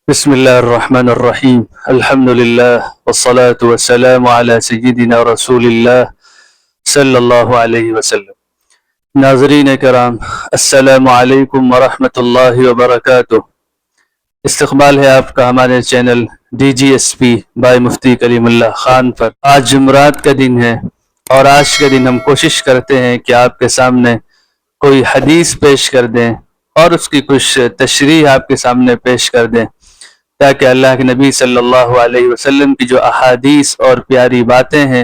بسم الله الرحمن الرحيم الحمد لله والصلاة والسلام على سيدنا رسول الله صلی اللہ علیہ وسلم۔ ناظرین کرام، السلام علیکم ورحمۃ اللہ وبرکاتہ۔ استقبال ہے آپ کا ہمارے channel D G S P by مفتی کلیم اللہ خان پر۔ آج جمعرات کا دن ہے اور آج کے دن ہم کوشش کرتے ہیں کہ آپ کے سامنے کوئی حدیث پیش کر دیں اور اس کی کچھ تشریح آپ کے سامنے پیش کر دیں، تاکہ اللہ کے نبی صلی اللہ علیہ وسلم کی جو احادیث اور پیاری باتیں ہیں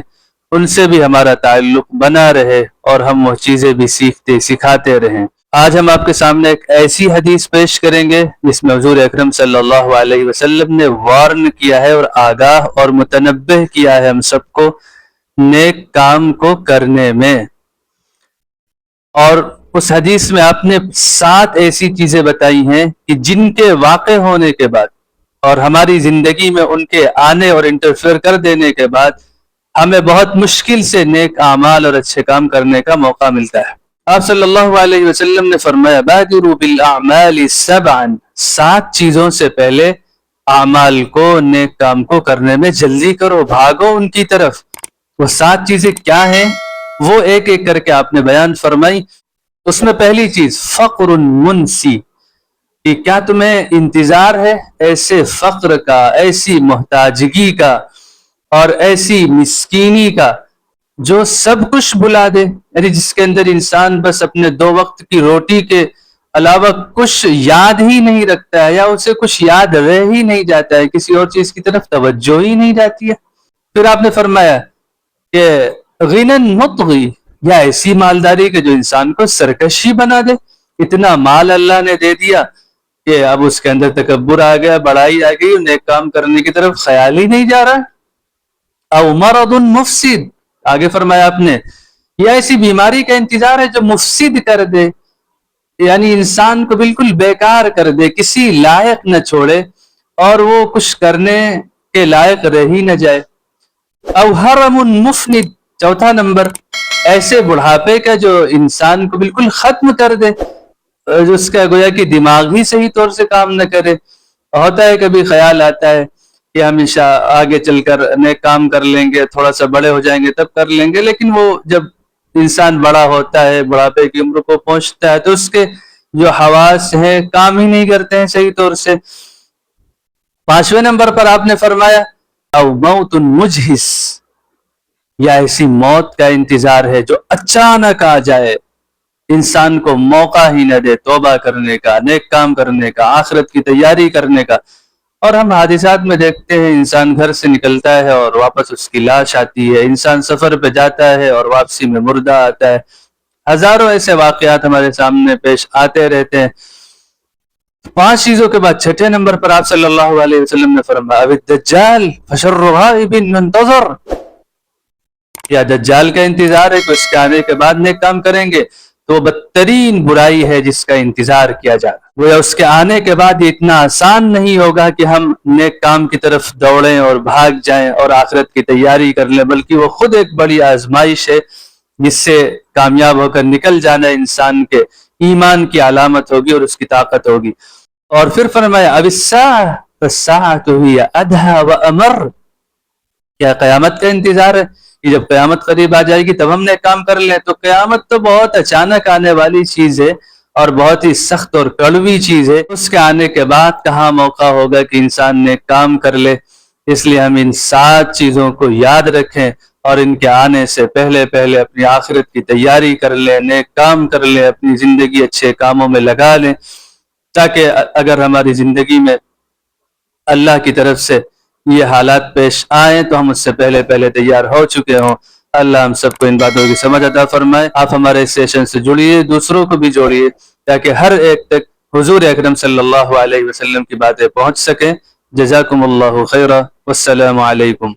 ان سے بھی ہمارا تعلق بنا رہے اور ہم وہ چیزیں بھی سیکھتے سکھاتے رہیں۔ آج ہم آپ کے سامنے ایک ایسی حدیث پیش کریں گے جس میں حضور اکرم صلی اللہ علیہ وسلم نے وارن کیا ہے اور آگاہ اور متنبہ کیا ہے ہم سب کو نیک کام کو کرنے میں۔ اور اس حدیث میں آپ نے 7 ایسی چیزیں بتائی ہیں کہ جن کے واقع ہونے کے بعد اور ہماری زندگی میں ان کے آنے اور انٹرفیئر کر دینے کے بعد ہمیں بہت مشکل سے نیک اعمال اور اچھے کام کرنے کا موقع ملتا ہے۔ آپ صلی اللہ علیہ وسلم نے فرمایا بادروا بالاعمال 7 چیزوں سے پہلے اعمال کو، نیک کام کو کرنے میں جلدی کرو، بھاگو ان کی طرف۔ وہ 7 چیزیں کیا ہیں وہ ایک ایک کر کے آپ نے بیان فرمائی۔ اس میں پہلی چیز فقر منسی، کہ کیا تمہیں انتظار ہے ایسے فقر کا، ایسی محتاجگی کا اور ایسی مسکینی کا جو سب کچھ بھلا دے، یعنی جس کے اندر انسان بس اپنے 2 وقت کی روٹی کے علاوہ کچھ یاد ہی نہیں رکھتا ہے، یا اسے کچھ یاد رہ ہی نہیں جاتا ہے، کسی اور چیز کی طرف توجہ ہی نہیں جاتی ہے۔ پھر آپ نے فرمایا کہ غنی مطغی، یا ایسی مالداری کہ جو انسان کو سرکشی بنا دے، اتنا مال اللہ نے دے دیا کہ اب اس کے اندر تکبر آ گیا، بڑائی آ گئی، نیک کام کرنے کی طرف خیال ہی نہیں جا رہا۔ او مرض مفسد، آگے فرمایا آپ نے یہ ایسی بیماری کا انتظار ہے جو مفسد کر دے، یعنی انسان کو بالکل بیکار کر دے، کسی لائق نہ چھوڑے اور وہ کچھ کرنے کے لائق رہ ہی نہ جائے۔ او حرم مفند، چوتھا نمبر ایسے بڑھاپے کا جو انسان کو بالکل ختم کر دے، جو اس کا گویا کہ دماغ ہی صحیح طور سے کام نہ کرے۔ ہوتا ہے کبھی خیال آتا ہے کہ ہم آگے چل کر نیک کام کر لیں گے، تھوڑا سا بڑے ہو جائیں گے تب کر لیں گے، لیکن وہ جب انسان بڑا ہوتا ہے، بڑھاپے کی عمر کو پہنچتا ہے، تو اس کے جو حواس ہیں کام ہی نہیں کرتے ہیں صحیح طور سے۔ 5ویں نمبر پر آپ نے فرمایا او موت مجہس، یا ایسی موت کا انتظار ہے جو اچانک آ جائے، انسان کو موقع ہی نہ دے توبہ کرنے کا، نیک کام کرنے کا، آخرت کی تیاری کرنے کا۔ اور ہم حادثات میں دیکھتے ہیں انسان گھر سے نکلتا ہے اور واپس اس کی لاش آتی ہے، انسان سفر پہ جاتا ہے اور واپسی میں مردہ آتا ہے۔ ہزاروں ایسے واقعات ہمارے سامنے پیش آتے رہتے ہیں۔ 5 چیزوں کے بعد 6 نمبر پر آپ صلی اللہ علیہ وسلم نے فرمایا الدجال فشر غائب منتظر، یا دجال کا انتظار ہے کہ اس کے آنے کے بعد نیک کام کریں گے تو بدترین برائی ہے جس کا انتظار کیا جا رہا۔ وہ اس کے آنے کے بعد یہ اتنا آسان نہیں ہوگا کہ ہم نیک کام کی طرف دوڑیں اور بھاگ جائیں اور آخرت کی تیاری کر لیں، بلکہ وہ خود ایک بڑی آزمائش ہے جس سے کامیاب ہو کر نکل جانا انسان کے ایمان کی علامت ہوگی اور اس کی طاقت ہوگی۔ اور پھر فرمایا اب الساعۃ ہی ادھیٰ وامر، کیا قیامت کا انتظار ہے کہ جب قیامت قریب آ جائے گی تب ہم نے کام کر لیں؟ تو قیامت تو بہت اچانک آنے والی چیز ہے اور بہت ہی سخت اور کڑوی چیز ہے، اس کے آنے کے بعد کہاں موقع ہوگا کہ انسان نے کام کر لے۔ اس لیے ہم ان 7 چیزوں کو یاد رکھیں اور ان کے آنے سے پہلے پہلے اپنی آخرت کی تیاری کر لیں، نیک کام کر لیں، اپنی زندگی اچھے کاموں میں لگا لیں، تاکہ اگر ہماری زندگی میں اللہ کی طرف سے یہ حالات پیش آئیں تو ہم اس سے پہلے پہلے تیار ہو چکے ہوں۔ اللہ ہم سب کو ان باتوں کی سمجھ عطا فرمائے۔ آپ ہمارے اس سیشن سے جڑیے، دوسروں کو بھی جوڑیے، تاکہ ہر ایک تک حضور اکرم صلی اللہ علیہ وسلم کی باتیں پہنچ سکیں۔ جزاکم اللہ خیرا، والسلام علیکم۔